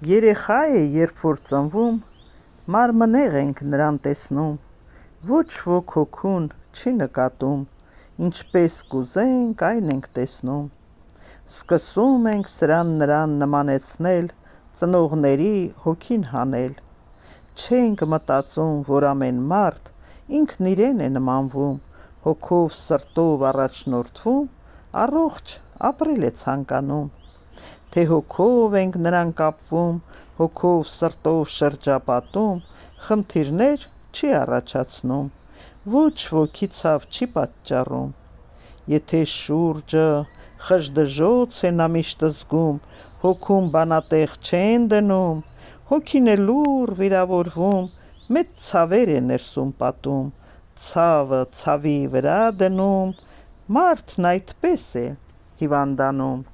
Երեխա է, երբ որ ծնվում, մարմնեղ ենք նրան տեսնում, ոչ ոք հոգուն չի նկատում, ինչպես կուզենք այն ենք տեսնում, սկսում ենք սրան նրան նմանեցնել, ծնողների հոգին հանել, չենք մտածում, որ ամեն մարդ ինքն իրեն է նմանվում, հոգով սրտով առաջնորդվում, առողջ ապրել է ցանկանում, թե հոգով ենք նրան կապվում, հոգով սրտով շրջապատում, խնդիրներ չի առաջացնում, ոչ ոքի ցավ չի պատճառում, եթե շուրջը խժդժոց է նա միշտ զգում, հոգում բանատեղ չեն դնում, հոգին է լուռ վիրավորվում, մեծ ցավեր է ներսում պատում, ցավը ցավի վրա դնում, մարդն այդպես է հիվանդանում։